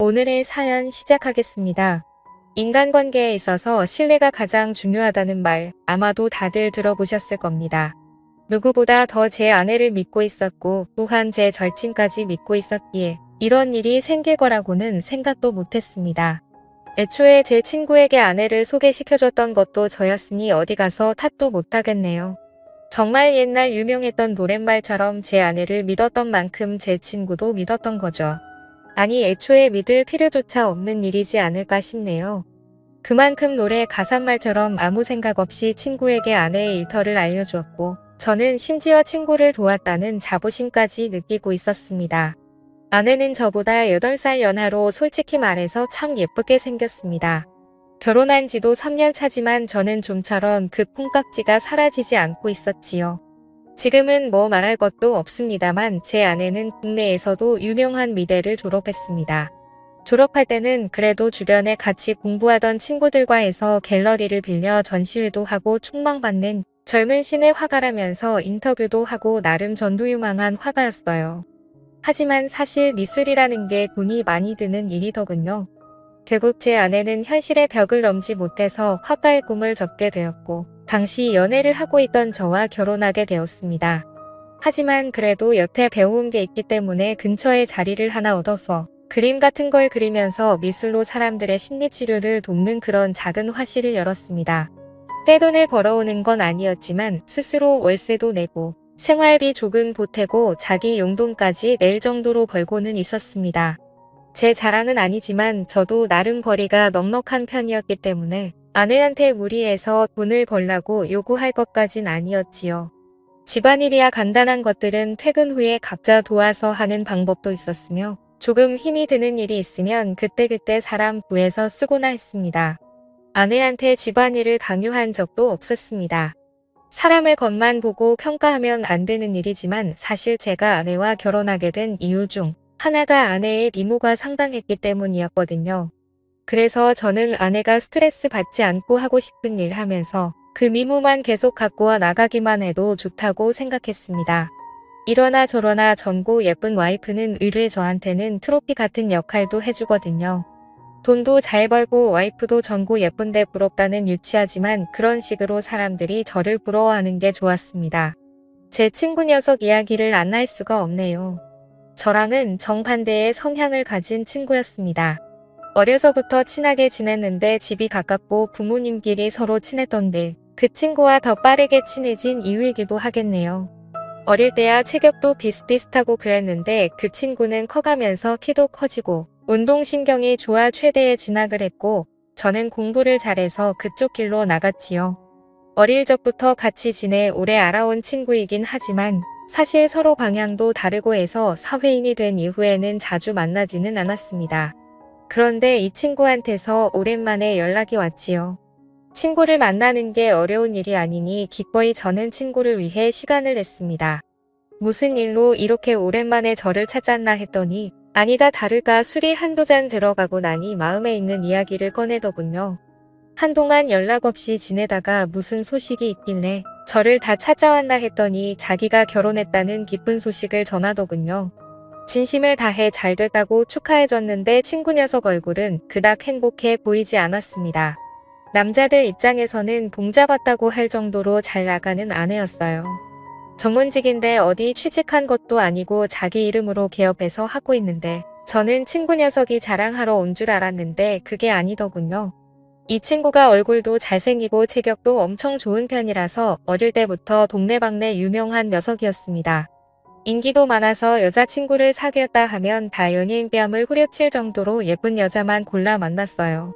오늘의 사연 시작하겠습니다. 인간관계에 있어서 신뢰가 가장 중요하다는 말 아마도 다들 들어보셨을 겁니다. 누구보다 더 제 아내를 믿고 있었고 또한 제 절친까지 믿고 있었기에 이런 일이 생길 거라고는 생각도 못했습니다. 애초에 제 친구에게 아내를 소개시켜줬던 것도 저였으니 어디 가서 탓도 못하겠네요. 정말 옛날 유명했던 노랫말처럼 제 아내를 믿었던 만큼 제 친구도 믿었던 거죠. 아니 애초에 믿을 필요조차 없는 일이지 않을까 싶네요. 그만큼 노래 가사말처럼 아무 생각 없이 친구에게 아내의 일터를 알려주었고 저는 심지어 친구를 도왔다는 자부심까지 느끼고 있었습니다. 아내는 저보다 8살 연하로 솔직히 말해서 참 예쁘게 생겼습니다. 결혼한 지도 3년 차지만 저는 좀처럼 그 콩깍지가 사라지지 않고 있었지요. 지금은 뭐 말할 것도 없습니다만 제 아내는 국내에서도 유명한 미대를 졸업했습니다. 졸업할 때는 그래도 주변에 같이 공부하던 친구들과 해서 갤러리를 빌려 전시회도 하고 촉망받는 젊은 신의 화가라면서 인터뷰도 하고 나름 전도유망한 화가였어요. 하지만 사실 미술이라는 게 돈이 많이 드는 일이더군요. 결국 제 아내는 현실의 벽을 넘지 못해서 화가의 꿈을 접게 되었고 당시 연애를 하고 있던 저와 결혼하게 되었습니다. 하지만 그래도 여태 배워온 게 있기 때문에 근처에 자리를 하나 얻어서 그림 같은 걸 그리면서 미술로 사람들의 심리치료를 돕는 그런 작은 화실을 열었습니다. 떼돈을 벌어오는 건 아니었지만 스스로 월세도 내고 생활비 조금 보태고 자기 용돈까지 낼 정도로 벌고는 있었습니다. 제 자랑은 아니지만 저도 나름 벌이가 넉넉한 편이었기 때문에 아내한테 무리해서 돈을 벌라고 요구할 것까진 아니었지요. 집안일이야 간단한 것들은 퇴근 후에 각자 도와서 하는 방법도 있었으며 조금 힘이 드는 일이 있으면 그때그때 사람 구해서 쓰고나 했습니다. 아내한테 집안일을 강요한 적도 없었습니다. 사람을 겉만 보고 평가하면 안 되는 일이지만 사실 제가 아내와 결혼하게 된 이유 중 하나가 아내의 미모가 상당했기 때문이었거든요. 그래서 저는 아내가 스트레스 받지 않고 하고 싶은 일 하면서 그 미모만 계속 갖고 나가기만 해도 좋다고 생각했습니다. 이러나 저러나 젊고 예쁜 와이프는 의뢰 저한테는 트로피 같은 역할도 해주거든요. 돈도 잘 벌고 와이프도 젊고 예쁜데 부럽다는 유치하지만 그런 식으로 사람들이 저를 부러워하는 게 좋았습니다. 제 친구 녀석 이야기를 안 할 수가 없네요. 저랑은 정반대의 성향을 가진 친구였습니다. 어려서부터 친하게 지냈는데 집이 가깝고 부모님끼리 서로 친했던데 그 친구와 더 빠르게 친해진 이유이기도 하겠네요. 어릴 때야 체격도 비슷비슷하고 그랬는데 그 친구는 커가면서 키도 커지고 운동신경이 좋아 최대에 진학을 했고 저는 공부를 잘해서 그쪽 길로 나갔지요. 어릴 적부터 같이 지내 오래 알아온 친구이긴 하지만 사실 서로 방향도 다르고 해서 사회인이 된 이후에는 자주 만나지는 않았습니다. 그런데 이 친구한테서 오랜만에 연락이 왔지요. 친구를 만나는 게 어려운 일이 아니니 기꺼이 저는 친구를 위해 시간을 냈습니다. 무슨 일로 이렇게 오랜만에 저를 찾았나 했더니 아니다 다를까 술이 한두 잔 들어가고 나니 마음에 있는 이야기를 꺼내더군요. 한동안 연락 없이 지내다가 무슨 소식이 있길래 저를 다 찾아왔나 했더니 자기가 결혼했다는 기쁜 소식을 전하더군요. 진심을 다해 잘 됐다고 축하해줬는데 친구 녀석 얼굴은 그닥 행복해 보이지 않았습니다. 남자들 입장에서는 봉잡았다고 할 정도로 잘 나가는 아내였어요. 전문직인데 어디 취직한 것도 아니고 자기 이름으로 개업해서 하고 있는데 저는 친구 녀석이 자랑하러 온 줄 알았는데 그게 아니더군요. 이 친구가 얼굴도 잘생기고 체격도 엄청 좋은 편이라서 어릴 때부터 동네방네 유명한 녀석이었습니다. 인기도 많아서 여자친구를 사귀었다 하면 다 연예인 뺨을 후려칠 정도로 예쁜 여자만 골라 만났어요.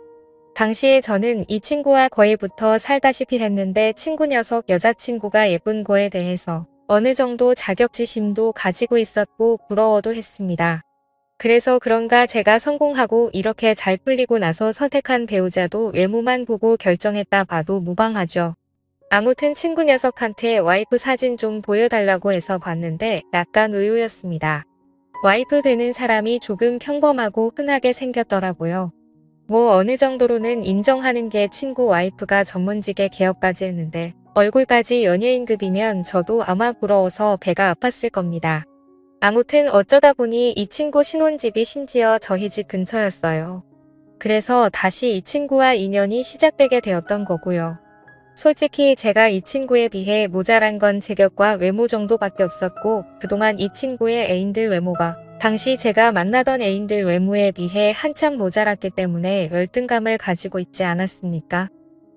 당시에 저는 이 친구와 거의 붙어 살다시피 했는데 친구 녀석 여자친구가 예쁜 거에 대해서 어느 정도 자격지심도 가지고 있었고 부러워도 했습니다. 그래서 그런가 제가 성공하고 이렇게 잘 풀리고 나서 선택한 배우자도 외모만 보고 결정했다 봐도 무방하죠. 아무튼 친구 녀석한테 와이프 사진 좀 보여달라고 해서 봤는데 약간 의외였습니다. 와이프 되는 사람이 조금 평범하고 흔하게 생겼더라고요. 뭐 어느 정도로는 인정하는 게 친구 와이프가 전문직에 개업까지 했는데 얼굴까지 연예인급이면 저도 아마 부러워서 배가 아팠을 겁니다. 아무튼 어쩌다 보니 이 친구 신혼집이 심지어 저희 집 근처였어요. 그래서 다시 이 친구와 인연이 시작되게 되었던 거고요. 솔직히 제가 이 친구에 비해 모자란 건 체격과 외모 정도밖에 없었고 그동안 이 친구의 애인들 외모가 당시 제가 만나던 애인들 외모에 비해 한참 모자랐기 때문에 열등감을 가지고 있지 않았습니까?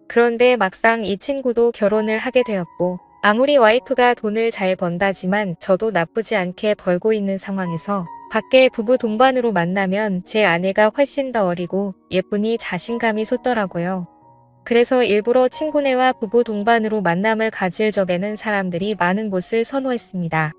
그런데 막상 이 친구도 결혼을 하게 되었고 아무리 와이프가 돈을 잘 번다지만 저도 나쁘지 않게 벌고 있는 상황에서 밖에 부부 동반으로 만나면 제 아내가 훨씬 더 어리고 예쁘니 자신감이 솟더라고요. 그래서 일부러 친구네와 부부 동반으로 만남을 가질 적에는 사람들이 많은 곳을 선호했습니다.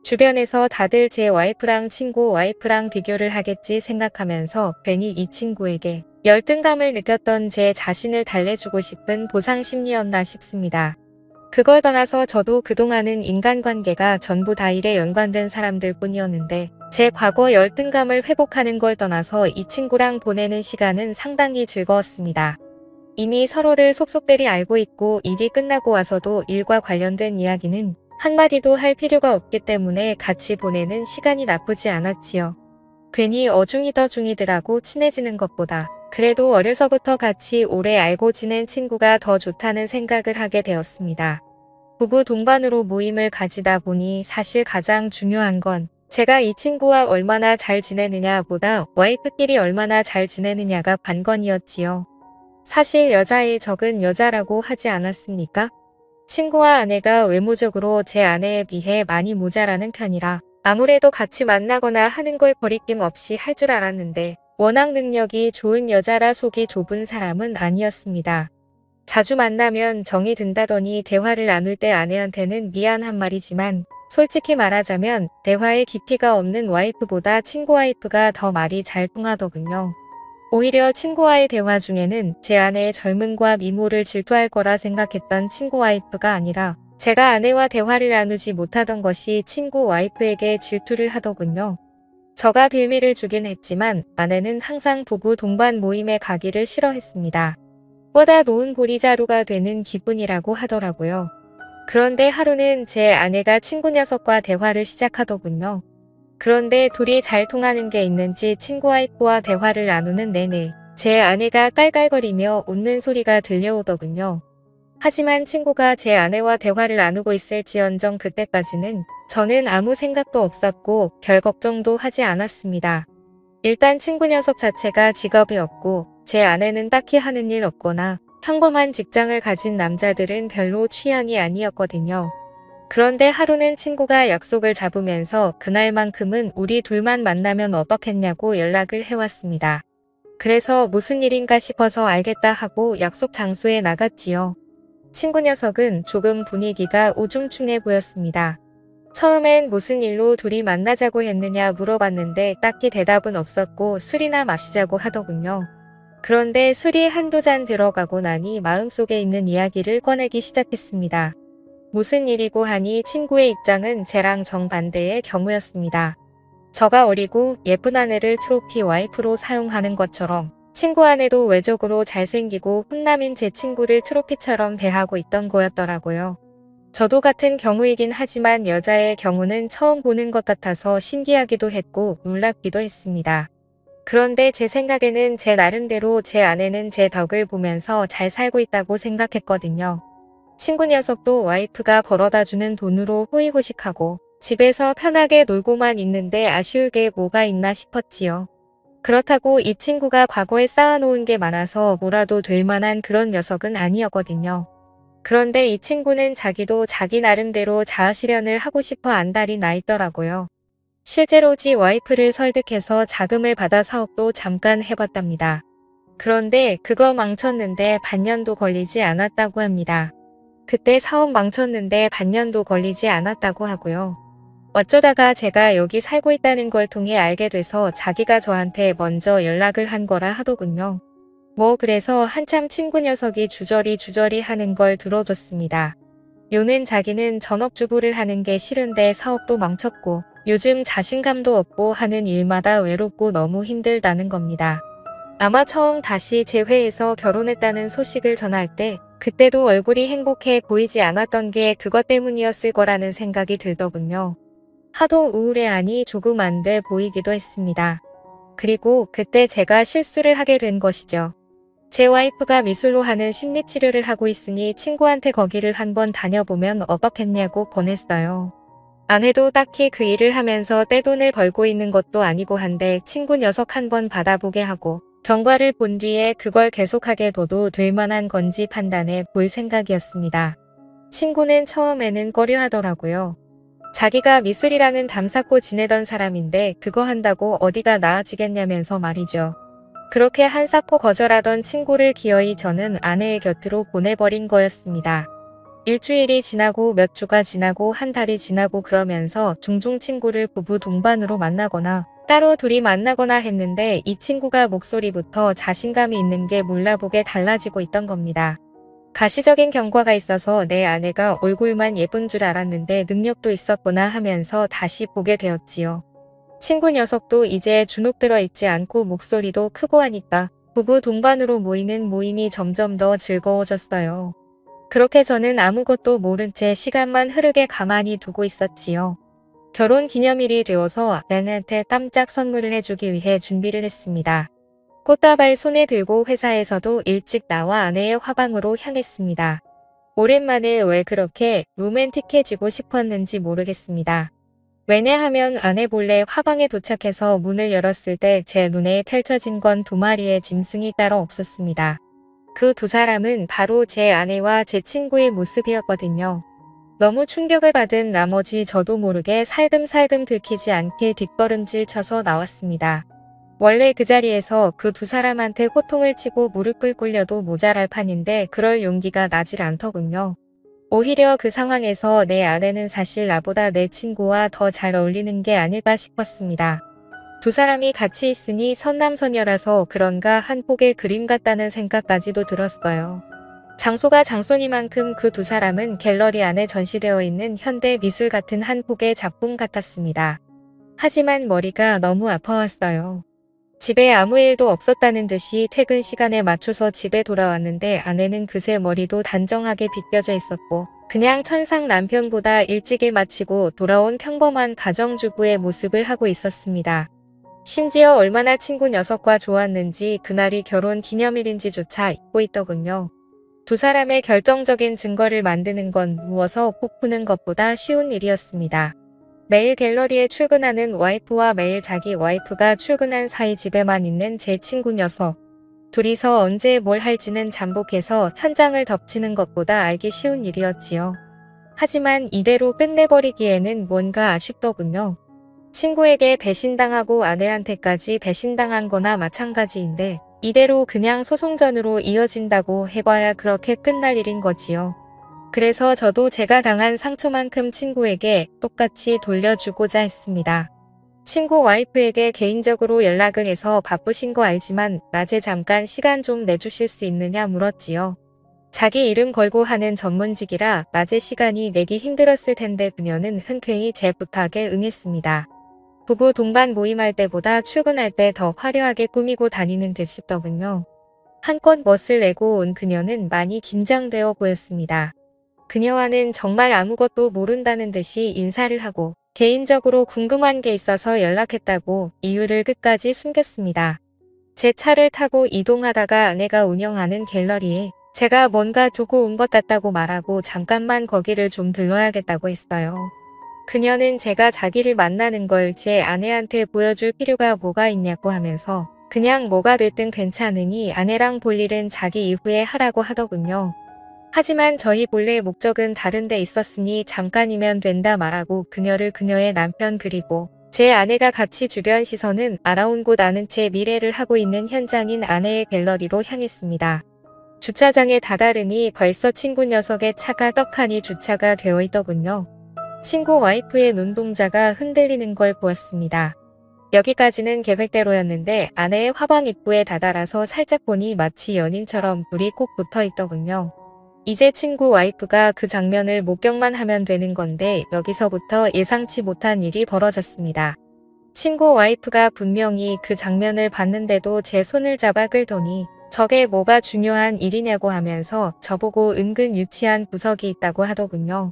주변에서 다들 제 와이프랑 친구 와이프랑 비교를 하겠지 생각하면서 괜히 이 친구에게 열등감을 느꼈던 제 자신을 달래주고 싶은 보상 심리였나 싶습니다. 그걸 떠나서 저도 그동안은 인간관계가 전부 다 일에 연관된 사람들 뿐이었는데 제 과거 열등감을 회복하는 걸 떠나서 이 친구랑 보내는 시간은 상당히 즐거웠습니다. 이미 서로를 속속들이 알고 있고 일이 끝나고 와서도 일과 관련된 이야기는 한마디도 할 필요가 없기 때문에 같이 보내는 시간이 나쁘지 않았지요. 괜히 어중이더중이들하고 친해지는 것보다 그래도 어려서부터 같이 오래 알고 지낸 친구가 더 좋다는 생각을 하게 되었습니다. 부부 동반으로 모임을 가지다 보니 사실 가장 중요한 건 제가 이 친구와 얼마나 잘 지내느냐 보다 와이프끼리 얼마나 잘 지내느냐가 관건이었지요. 사실 여자의 적은 여자라고 하지 않았습니까? 친구와 아내가 외모적으로 제 아내에 비해 많이 모자라는 편이라 아무래도 같이 만나거나 하는 걸 거리낌 없이 할 줄 알았는데 워낙 능력이 좋은 여자라 속이 좁은 사람은 아니었습니다. 자주 만나면 정이 든다더니 대화를 나눌 때 아내한테는 미안한 말이지만 솔직히 말하자면 대화에 깊이가 없는 와이프보다 친구 와이프가 더 말이 잘 통하더군요. 오히려 친구와의 대화 중에는 제 아내의 젊음과 미모를 질투할 거라 생각했던 친구 와이프가 아니라 제가 아내와 대화를 나누지 못하던 것이 친구 와이프에게 질투를 하더군요. 저가 빌미를 주긴 했지만 아내는 항상 부부 동반 모임에 가기를 싫어했습니다. 보다 놓은 보리자루가 되는 기분이라고 하더라고요. 그런데 하루는 제 아내가 친구 녀석과 대화를 시작하더군요. 그런데 둘이 잘 통하는 게 있는지 친구 와이프와 대화를 나누는 내내 제 아내가 깔깔거리며 웃는 소리가 들려오더군요. 하지만 친구가 제 아내와 대화를 나누고 있을지언정 그때까지는 저는 아무 생각도 없었고 별 걱정도 하지 않았습니다. 일단 친구 녀석 자체가 직업이 없고 제 아내는 딱히 하는 일 없거나 평범한 직장을 가진 남자들은 별로 취향이 아니었거든요. 그런데 하루는 친구가 약속을 잡으면서 그날만큼은 우리 둘만 만나면 어떻겠냐고 연락을 해왔습니다. 그래서 무슨 일인가 싶어서 알겠다 하고 약속 장소에 나갔지요. 친구 녀석은 조금 분위기가 우중충해 보였습니다. 처음엔 무슨 일로 둘이 만나자고 했느냐 물어봤는데 딱히 대답은 없었고 술이나 마시자고 하더군요. 그런데 술이 한두 잔 들어가고 나니 마음속에 있는 이야기를 꺼내기 시작했습니다. 무슨 일이고 하니 친구의 입장은 쟤랑 정반대의 경우였습니다. 저가 어리고 예쁜 아내를 트로피 와이프로 사용하는 것처럼 친구 아내도 외적으로 잘생기고 훈남인 제 친구를 트로피처럼 대하고 있던 거였더라고요. 저도 같은 경우이긴 하지만 여자의 경우는 처음 보는 것 같아서 신기하기도 했고 놀랍기도 했습니다. 그런데 제 생각에는 제 나름대로 제 아내는 제 덕을 보면서 잘 살고 있다고 생각했거든요. 친구 녀석도 와이프가 벌어다주는 돈으로 호의호식하고 집에서 편하게 놀고만 있는데 아쉬울 게 뭐가 있나 싶었지요. 그렇다고 이 친구가 과거에 쌓아놓은 게 많아서 뭐라도 될 만한 그런 녀석은 아니었거든요. 그런데 이 친구는 자기도 자기 나름대로 자아실현을 하고 싶어 안달이 나 있더라고요. 실제로 지 와이프를 설득해서 자금을 받아 사업도 잠깐 해봤답니다. 그런데 그거 망쳤는데 반년도 걸리지 않았다고 합니다. 그때 사업 망쳤는데 반년도 걸리지 않았다고 하고요. 어쩌다가 제가 여기 살고 있다는 걸 통해 알게 돼서 자기가 저한테 먼저 연락을 한 거라 하더군요. 그래서 한참 친구 녀석이 주저리 하는 걸 들어줬습니다. 요는 자기는 전업주부를 하는 게 싫은데 사업도 망쳤고 요즘 자신감도 없고 하는 일마다 외롭고 너무 힘들다는 겁니다. 아마 처음 다시 재회에서 결혼했다는 소식을 전할 때 그때도 얼굴이 행복해 보이지 않았던 게 그것 때문이었을 거라는 생각이 들더군요. 하도 우울해하니 조금 안 돼 보이기도 했습니다. 그리고 그때 제가 실수를 하게 된 것이죠. 제 와이프가 미술로 하는 심리치료를 하고 있으니 친구한테 거기를 한번 다녀보면 어떻겠냐고 권했어요. 아내도 딱히 그 일을 하면서 떼돈을 벌고 있는 것도 아니고 한데 친구 녀석 한번 받아보게 하고 경과를 본 뒤에 그걸 계속하게 둬도 될 만한 건지 판단해 볼 생각이었습니다. 친구는 처음에는 꺼려하더라고요. 자기가 미술이랑은 담쌓고 지내던 사람인데 그거 한다고 어디가 나아지겠냐면서 말이죠. 그렇게 한사코 거절하던 친구를 기어이 저는 아내의 곁으로 보내버린 거였습니다. 일주일이 지나고 몇 주가 지나고 한 달이 지나고 그러면서 종종 친구를 부부 동반으로 만나거나 따로 둘이 만나거나 했는데 이 친구가 목소리부터 자신감이 있는 게 몰라보게 달라지고 있던 겁니다. 가시적인 경과가 있어서 내 아내가 얼굴만 예쁜 줄 알았는데 능력도 있었구나 하면서 다시 보게 되었지요. 친구 녀석도 이제 주눅 들어 있지 않고 목소리도 크고 하니까 부부 동반으로 모이는 모임이 점점 더 즐거워졌어요. 그렇게 저는 아무것도 모른 채 시간만 흐르게 가만히 두고 있었지요. 결혼 기념일이 되어서 아내한테 깜짝 선물을 해주기 위해 준비를 했습니다. 꽃다발 손에 들고 회사에서도 일찍 나와 아내의 화방으로 향했습니다. 오랜만에 왜 그렇게 로맨틱해지고 싶었는지 모르겠습니다. 왜냐하면 아내 몰래 화방에 도착해서 문을 열었을 때 제 눈에 펼쳐진 건 두 마리의 짐승이 따로 없었습니다. 그 두 사람은 바로 제 아내와 제 친구의 모습이었거든요. 너무 충격을 받은 나머지 저도 모르게 살금살금 들키지 않게 뒷걸음질 쳐서 나왔습니다. 원래 그 자리에서 그 두 사람한테 호통을 치고 무릎을 꿇려도 모자랄 판인데 그럴 용기가 나질 않더군요. 오히려 그 상황에서 내 아내는 사실 나보다 내 친구와 더 잘 어울리는 게 아닐까 싶었습니다. 두 사람이 같이 있으니 선남선녀라서 그런가 한 폭의 그림 같다는 생각까지도 들었어요. 장소가 장소니만큼 그 두 사람은 갤러리 안에 전시되어 있는 현대 미술 같은 한 폭의 작품 같았습니다. 하지만 머리가 너무 아파왔어요. 집에 아무 일도 없었다는 듯이 퇴근 시간에 맞춰서 집에 돌아왔는데 아내는 그새 머리도 단정하게 빗겨져 있었고 그냥 천상 남편보다 일찍 일 마치고 돌아온 평범한 가정주부의 모습을 하고 있었습니다. 심지어 얼마나 친구 녀석과 좋았는지 그날이 결혼 기념일인지조차 잊고 있더군요. 두 사람의 결정적인 증거를 만드는 건 누워서 꼭 푸는 것보다 쉬운 일이었습니다. 매일 갤러리에 출근하는 와이프와 매일 자기 와이프가 출근한 사이 집에만 있는 제 친구 녀석. 둘이서 언제 뭘 할지는 잠복해서 현장을 덮치는 것보다 알기 쉬운 일이었지요. 하지만 이대로 끝내버리기에는 뭔가 아쉽더군요. 친구에게 배신당하고 아내한테까지 배신당한 거나 마찬가지인데 이대로 그냥 소송전으로 이어진다고 해봐야 그렇게 끝날 일인 거지요. 그래서 저도 제가 당한 상처만큼 친구에게 똑같이 돌려주고자 했습니다. 친구 와이프에게 개인적으로 연락을 해서 바쁘신 거 알지만 낮에 잠깐 시간 좀 내주실 수 있느냐 물었지요. 자기 이름 걸고 하는 전문직이라 낮에 시간이 내기 힘들었을 텐데 그녀는 흔쾌히 제 부탁에 응했습니다. 부부 동반 모임할 때보다 출근할 때 더 화려하게 꾸미고 다니는 듯 싶더군요. 한껏 멋을 내고 온 그녀는 많이 긴장되어 보였습니다. 그녀와는 정말 아무것도 모른다는 듯이 인사를 하고 개인적으로 궁금한 게 있어서 연락했다고 이유를 끝까지 숨겼습니다. 제 차를 타고 이동하다가 아내가 운영하는 갤러리에 제가 뭔가 두고 온 것 같다고 말하고 잠깐만 거기를 좀 들러야겠다고 했어요. 그녀는 제가 자기를 만나는 걸 제 아내한테 보여줄 필요가 뭐가 있냐고 하면서 그냥 뭐가 됐든 괜찮으니 아내랑 볼 일은 자기 이후에 하라고 하더군요. 하지만 저희 본래의 목적은 다른 데 있었으니 잠깐이면 된다 말하고 그녀를 그녀의 남편 그리고 제 아내가 같이 주변 시선은 알아온 곳 아는 채 미래를 하고 있는 현장인 아내의 갤러리로 향했습니다. 주차장에 다다르니 벌써 친구 녀석의 차가 떡하니 주차가 되어 있더군요. 친구 와이프의 눈동자가 흔들리는 걸 보았습니다. 여기까지는 계획대로였는데 아내의 화방 입구에 다다라서 살짝 보니 마치 연인처럼 둘이 꼭 붙어 있더군요. 이제 친구 와이프가 그 장면을 목격만 하면 되는 건데 여기서부터 예상치 못한 일이 벌어졌습니다. 친구 와이프가 분명히 그 장면을 봤는데도 제 손을 잡아 끌더니 저게 뭐가 중요한 일이냐고 하면서 저보고 은근 유치한 구석이 있다고 하더군요.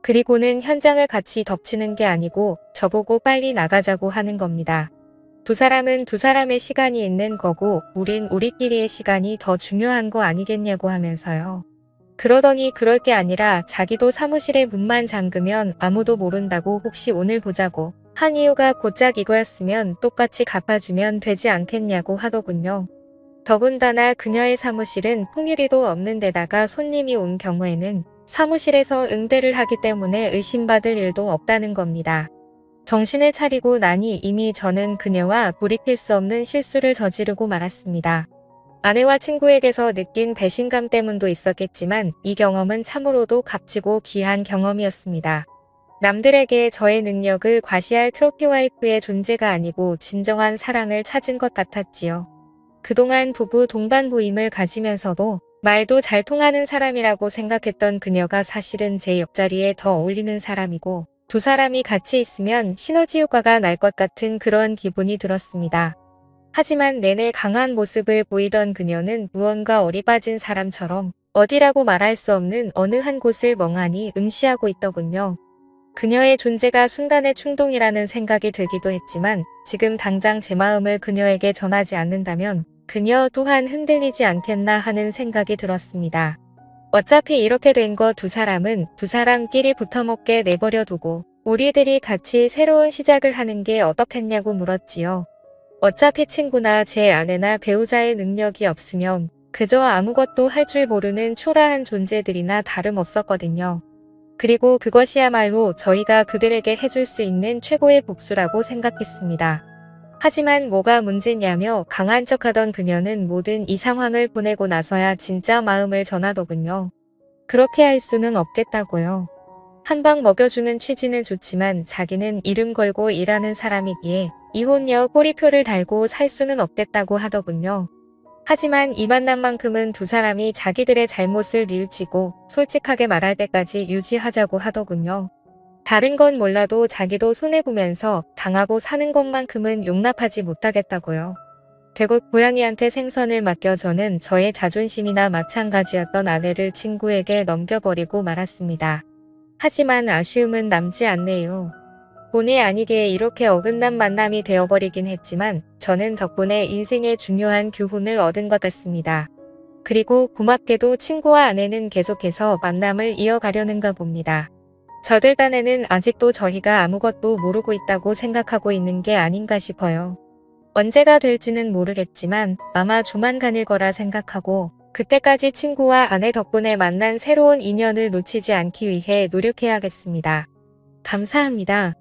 그리고는 현장을 같이 덮치는 게 아니고 저보고 빨리 나가자고 하는 겁니다. 두 사람은 두 사람의 시간이 있는 거고 우린 우리끼리의 시간이 더 중요한 거 아니겠냐고 하면서요. 그러더니 그럴 게 아니라 자기도 사무실에 문만 잠그면 아무도 모른다고 혹시 오늘 보자고 한 이유가 곧작 이거였으면 똑같이 갚아주면 되지 않겠냐고 하더군요. 더군다나 그녀의 사무실은 통유리도 없는 데다가 손님이 온 경우에는 사무실에서 응대를 하기 때문에 의심받을 일도 없다는 겁니다. 정신을 차리고 나니 이미 저는 그녀와 돌이킬 수 없는 실수를 저지르고 말았습니다. 아내와 친구에게서 느낀 배신감 때문도 있었겠지만 이 경험은 참으로도 값지고 귀한 경험이었습니다. 남들에게 저의 능력을 과시할 트로피 와이프의 존재가 아니고 진정한 사랑을 찾은 것 같았지요. 그동안 부부 동반부임을 가지면서도 말도 잘 통하는 사람이라고 생각했던 그녀가 사실은 제 옆자리에 더 어울리는 사람이고 두 사람이 같이 있으면 시너지 효과가 날 것 같은 그런 기분이 들었습니다. 하지만 내내 강한 모습을 보이던 그녀는 무언가 어리바진 사람처럼 어디라고 말할 수 없는 어느 한 곳을 멍하니 응시하고 있더군요. 그녀의 존재가 순간의 충동이라는 생각이 들기도 했지만 지금 당장 제 마음을 그녀에게 전하지 않는다면 그녀 또한 흔들리지 않겠나 하는 생각이 들었습니다. 어차피 이렇게 된 거 두 사람은 두 사람끼리 붙어먹게 내버려 두고 우리들이 같이 새로운 시작을 하는 게 어떻겠냐고 물었지요. 어차피 친구나 제 아내나 배우자의 능력이 없으면 그저 아무것도 할 줄 모르는 초라한 존재들이나 다름없었거든요. 그리고 그것이야말로 저희가 그들에게 해줄 수 있는 최고의 복수라고 생각했습니다. 하지만 뭐가 문제냐며 강한 척하던 그녀는 모든 이 상황을 보내고 나서야 진짜 마음을 전하더군요. 그렇게 할 수는 없겠다고요. 한 방 먹여주는 취지는 좋지만 자기는 이름 걸고 일하는 사람이기에 이혼녀 꼬리표를 달고 살 수는 없겠다고 하더군요. 하지만 이 만남만큼은 두 사람이 자기들의 잘못을 뉘우치고 솔직하게 말할 때까지 유지하자고 하더군요. 다른 건 몰라도 자기도 손해보면서 당하고 사는 것만큼은 용납하지 못하겠다고요. 결국 고양이한테 생선을 맡겨 저는 저의 자존심이나 마찬가지였던 아내를 친구에게 넘겨버리고 말았습니다. 하지만 아쉬움은 남지 않네요. 본의 아니게 이렇게 어긋난 만남이 되어버리긴 했지만 저는 덕분에 인생의 중요한 교훈을 얻은 것 같습니다. 그리고 고맙게도 친구와 아내는 계속해서 만남을 이어가려는가 봅니다. 저들 딴에는 아직도 저희가 아무것도 모르고 있다고 생각하고 있는 게 아닌가 싶어요. 언제가 될지는 모르겠지만 아마 조만간일 거라 생각하고 그때까지 친구와 아내 덕분에 만난 새로운 인연을 놓치지 않기 위해 노력해야겠습니다. 감사합니다.